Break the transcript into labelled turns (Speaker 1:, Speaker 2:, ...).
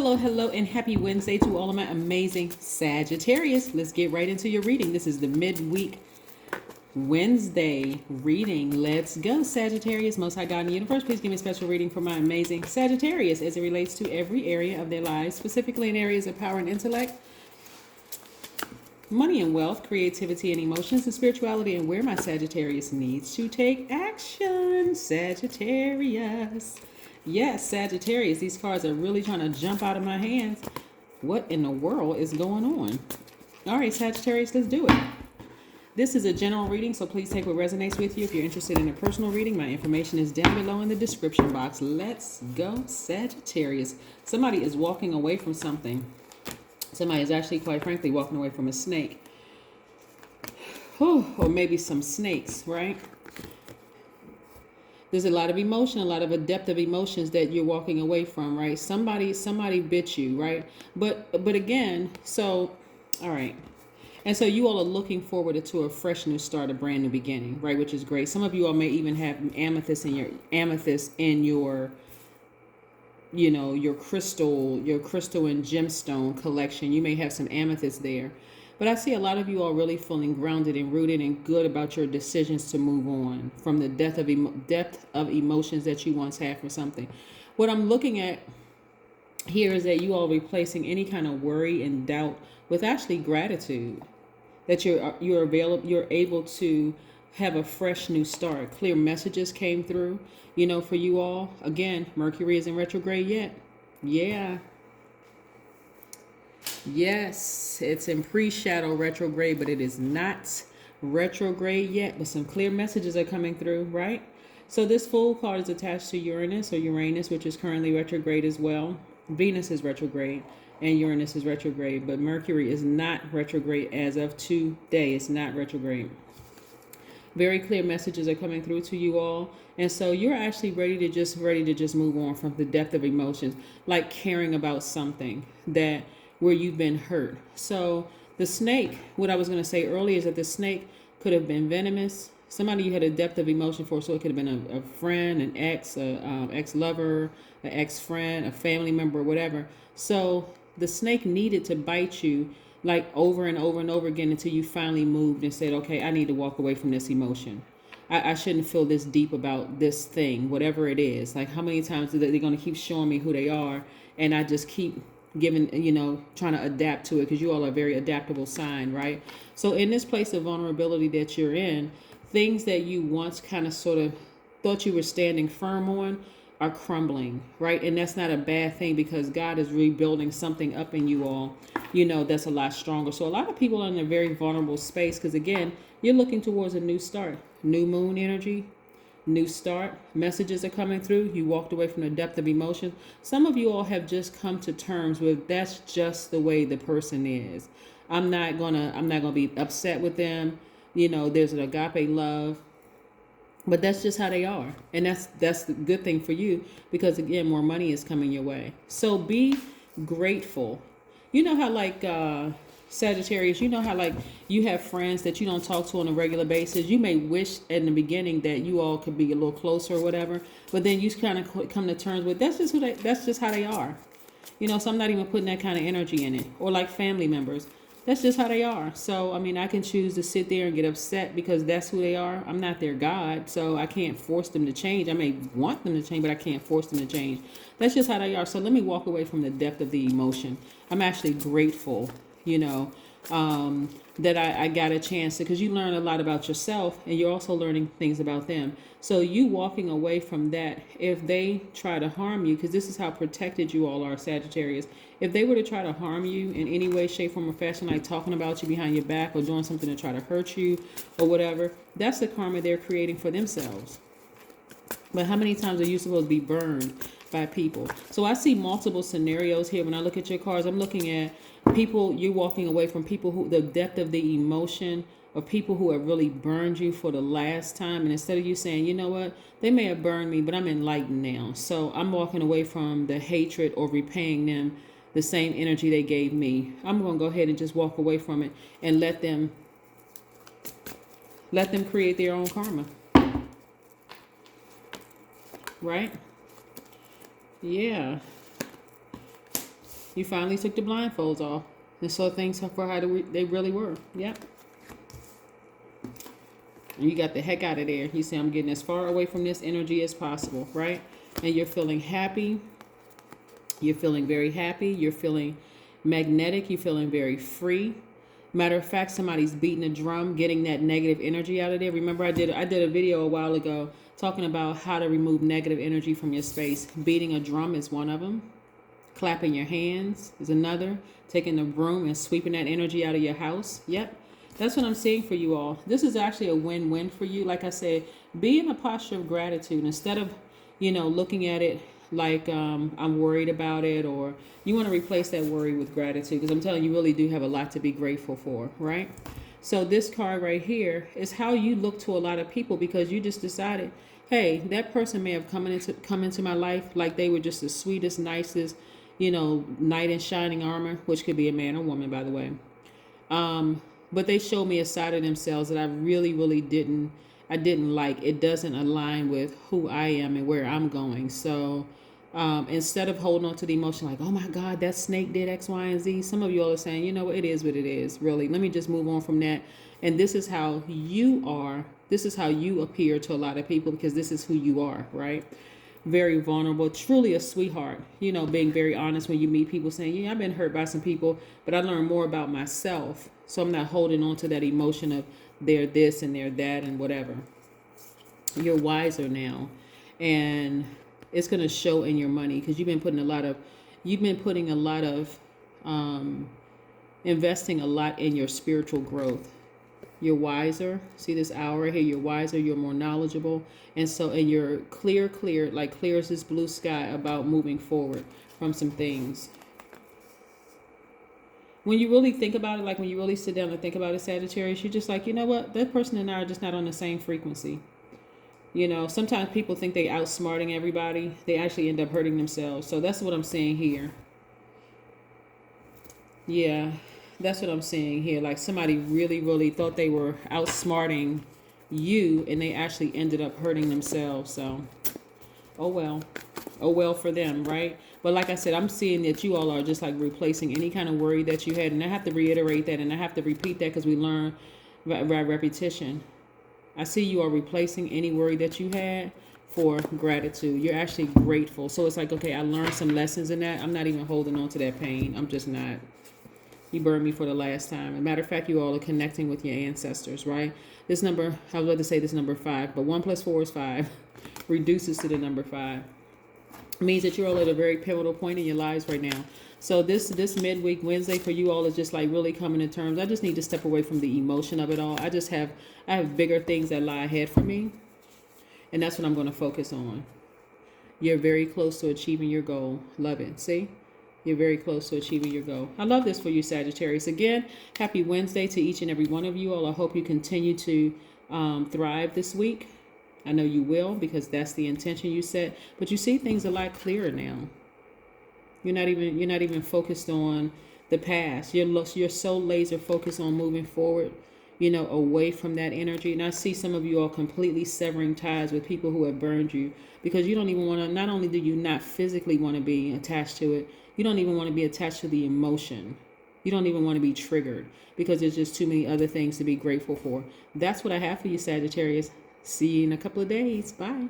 Speaker 1: Hello, hello, and happy Wednesday to all of my amazing Sagittarius. Let's get right into your reading. This is the midweek Wednesday reading. Let's go, Sagittarius. Most High God in the universe, please give me a special reading for my amazing Sagittarius as it relates to every area of their lives, specifically in areas of power and intellect, money and wealth, creativity and emotions, and spirituality, and where my Sagittarius needs to take action. Sagittarius. Yes, Sagittarius, these cards are really trying to jump out of my hands. What in the world is going on? All right, Sagittarius, let's do it. This is a general reading, so please take what resonates with you. If you're interested in a personal reading, my information is down below in the description box. Let's go, Sagittarius. Somebody is walking away from something. Somebody is actually, quite frankly, walking away from a snake. Or maybe some snakes, right? There's a lot of emotion, a lot of a depth of emotions that you're walking away from, right? Somebody bit you, right? But again, so, all right. And so you all are looking forward to a fresh new start, a brand new beginning, right? Which is great. Some of you all may even have amethyst in your you know, your crystal and gemstone collection. You may have some amethyst there. But I see a lot of you all really feeling grounded and rooted and good about your decisions to move on from the depth of emotions that you once had for something. What I'm looking at here is that you all replacing any kind of worry and doubt with actually gratitude. That you're able to have a fresh new start. Clear messages came through, you know, for you all. Again, Mercury isn't retrograde yet. Yeah. Yes, it's in pre-shadow retrograde, but it is not retrograde yet. But some clear messages are coming through, right? So this Fool card is attached to Uranus, which is currently retrograde as well. Venus is retrograde and Uranus is retrograde, but Mercury is not retrograde as of today. It's not retrograde. Very clear messages are coming through to you all. And so you're actually ready to just move on from the depth of emotions, like caring about something where you've been hurt. So the snake, what I was going to say earlier is that the snake could have been venomous. Somebody you had a depth of emotion for, so it could have been a friend, an ex, ex-lover, an ex-friend, a family member, whatever. So the snake needed to bite you like over and over and over again until you finally moved and said, okay, I need to walk away from this emotion. I shouldn't feel this deep about this thing, whatever it is. Like how many times are they going to keep showing me who they are, and I just keep trying to adapt to it, because you all are a very adaptable sign, right? So in this place of vulnerability that you're in, things that you once kind of sort of thought you were standing firm on are crumbling, right? And that's not a bad thing, because God is rebuilding something up in you all, that's a lot stronger. So a lot of people are in a very vulnerable space, because again, you're looking towards a new start, new moon energy, new start. Messages are coming through. You walked away from the depth of emotion. Some of you all have just come to terms with that's just the way the person is. I'm not gonna be upset with them. There's an agape love, but that's just how they are. And that's the good thing for you, because again, more money is coming your way. So be grateful. You know how Sagittarius, how you have friends that you don't talk to on a regular basis. You may wish in the beginning that you all could be a little closer or whatever, but then you kind of come to terms with that's just how they are. So I'm not even putting that kind of energy in it. Or like family members, that's just how they are. So I mean, I can choose to sit there and get upset because that's who they are. I'm not their God, so I can't force them to change. I may want them to change, but I can't force them to change. That's just how they are. So let me walk away from the depth of the emotion. I'm actually grateful that I got a chance to, because you learn a lot about yourself and you're also learning things about them. So you walking away from that, if they try to harm you, because this is how protected you all are, Sagittarius. If they were to try to harm you in any way, shape, form, or fashion, like talking about you behind your back or doing something to try to hurt you or whatever, that's the karma they're creating for themselves. But how many times are you supposed to be burned by people? So I see multiple scenarios here. When I look at your cards, I'm looking at people, you're walking away from people who, the depth of the emotion of people who have really burned you for the last time. And instead of you saying, you know what, they may have burned me, but I'm enlightened now. So I'm walking away from the hatred or repaying them the same energy they gave me. I'm going to go ahead and just walk away from it and let them create their own karma. Right? Yeah. You finally took the blindfolds off and saw things for how they really were. Yep. And you got the heck out of there. You say, I'm getting as far away from this energy as possible, right? And you're feeling happy. You're feeling very happy. You're feeling magnetic. You're feeling very free. Matter of fact, somebody's beating a drum, getting that negative energy out of there. Remember, I did a video a while ago talking about how to remove negative energy from your space. Beating a drum is one of them. Clapping your hands is another. Taking the broom and sweeping that energy out of your house. Yep. That's what I'm seeing for you all. This is actually a win-win for you. Like I said, be in a posture of gratitude instead of, looking at it like I'm worried about it, or you want to replace that worry with gratitude, because I'm telling you, really do have a lot to be grateful for, right? So this card right here is how you look to a lot of people, because you just decided, hey, that person may have come into my life like they were just the sweetest, nicest, knight in shining armor, which could be a man or woman, by the way. But they showed me a side of themselves that I really didn't like. It doesn't align with who I am and where I'm going. So instead of holding on to the emotion like, oh my God, that snake did X, Y, and Z, some of you all are saying, it is what it is, really. Let me just move on from that. And this is how you are. This is how you appear to a lot of people, because this is who you are, right? Very vulnerable, truly a sweetheart, being very honest when you meet people, saying, yeah, I've been hurt by some people, but I learned more about myself. So I'm not holding on to that emotion of they're this and they're that and whatever. You're wiser now. And it's going to show in your money, because you've been putting investing a lot in your spiritual growth. You're wiser. See this hour here? You're wiser. You're more knowledgeable. And you're clear as this blue sky about moving forward from some things. When you really think about it, like when you really sit down and think about it, Sagittarius, you're just like, you know what? That person and I are just not on the same frequency. Sometimes people think they outsmarting everybody. They actually end up hurting themselves. So that's what I'm seeing here. Yeah, that's what I'm seeing here. Like somebody really thought they were outsmarting you, and they actually ended up hurting themselves. So, oh well for them, right? But like I said, I'm seeing that you all are just like replacing any kind of worry that you had. And I have to reiterate that, and I have to repeat that, because we learn by repetition. I see you are replacing any worry that you had for gratitude. You're actually grateful. So it's like, okay, I learned some lessons in that. I'm not even holding on to that pain. I'm just not. You burned me for the last time. As a matter of fact, you all are connecting with your ancestors, right? This number, I was about to say this number 5, but 1 + 4 is 5. Reduces to the number 5. Means that you're all at a very pivotal point in your lives right now. So this midweek Wednesday for you all is just like really coming to terms. I just need to step away from the emotion of it all. I have bigger things that lie ahead for me, and that's what I'm going to focus on. You're very close to achieving your goal. Love it. See? You're very close to achieving your goal. I love this for you, Sagittarius. Again, happy Wednesday to each and every one of you all. I hope you continue to thrive this week. I know you will, because that's the intention you set. But you see things a lot clearer now. You're not even focused on the past. You're so laser focused on moving forward, away from that energy. And I see some of you all completely severing ties with people who have burned you, because you don't even want to. Not only do you not physically want to be attached to it, you don't even want to be attached to the emotion. You don't even want to be triggered, because there's just too many other things to be grateful for. That's what I have for you, Sagittarius. See you in a couple of days. Bye.